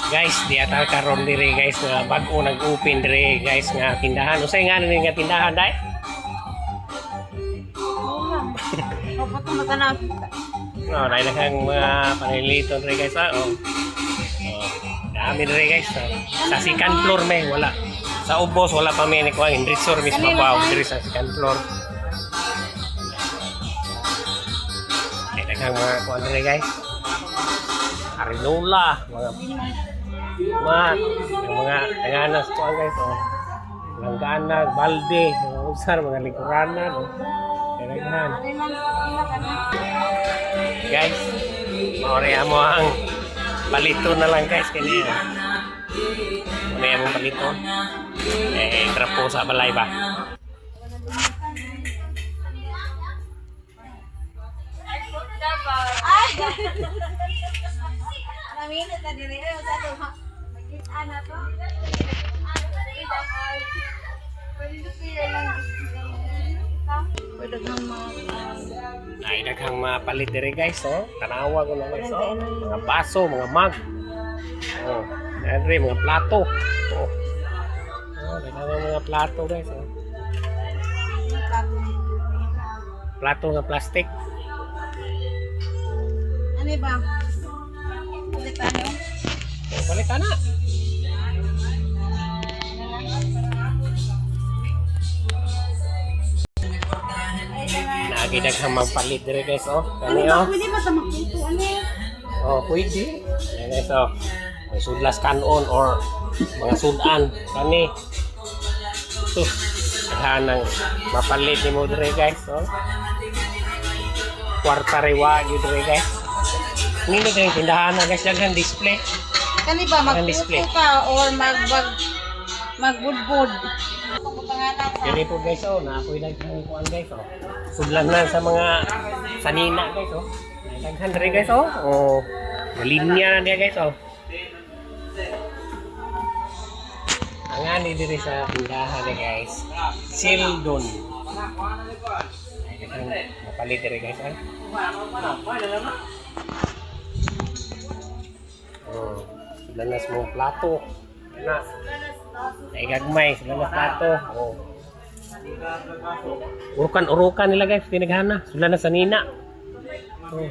Guys, di ata karon dire guys nga bag-o nag-open dire guys nga tindahan. Usay nga ni nga tindahan dai? Opo to matanaw. No, dai kang mga paniliton dire guys ah. Oh. Oh, dami dire guys. Sa second floor may wala. Sa ubos wala pa may ni kuha resort mismo pa dire sa second floor. Dai kang mga kuha dire guys. Arinola, mga tanganas ko guys, oh. Langganag, balde, mga usar, mga lingkuranan, oh. Kailangan. Guys, mauriya mo ang palito na lang guys, kanya. Mauriya mo palito. Trapo sa balay ba? Minit na din rin sa ito. Magkita na to. Pwede kang Ay, daghang mapalit dire guys, oh. Tanawa ko na guys, oh. Mga baso, mga mug. Oh, andre mga plato. Oh. Oh, daghang mga plato guys, oh. Plato nga plastic. ano ba? Balik tayo. Oh, balik ka na. Nagidaghang magpalit dire guys, oh. Kani, oh. Pwede ba sa magputo? Oh, pwede. Ayan guys, oh. May sudlas kanon or mga sudan. Kani. Sus. Nang mapalit ni mo dire guys, oh. Kwarta rewa yun dire guys. Nino kayong tindahan na guys, daghang display. Kani ba Daghang display. magputo ka or magbudbud? Dili po guys, oh. Naapoy daghang kuan guys, oh. Sudlan na sa mga sanina guys, oh. Daghang dire guys, oh. Oh. Linya na dia guys, oh. Ang ani diri sa tindahan ni guys. Sheldon. Daghang mapalit dire guys, oh. Oh, sudlan na sa mga plato. Na. Ay gagmay sila na plato. Oh. Urukan nila guys, tinaghana. Sudlan na sa nina. Oh.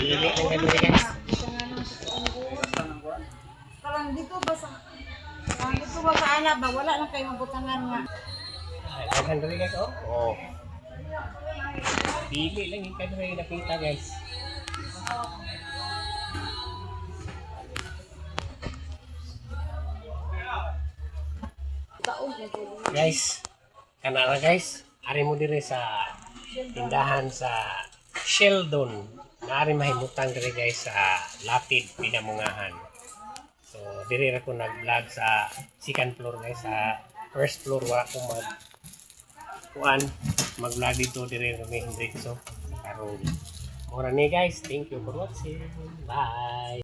Dili lang guys. Parang dito ba sa anak ba wala na kayo mabutangan nga. Daghan diri guys, oh. Oh. Dili lang yung kayo may nakita guys. Guys, kanara guys, ari mo dire sa tindahan sa Sheldon. Naari mahimutang dire guys sa Lapid Pinamungahan. So, dire ra ko nag-vlog sa second floor guys, sa first floor wa ko mag-vlog dito dire kami Hendrixo. Karon. Mura ni guys, thank you for watching. Bye.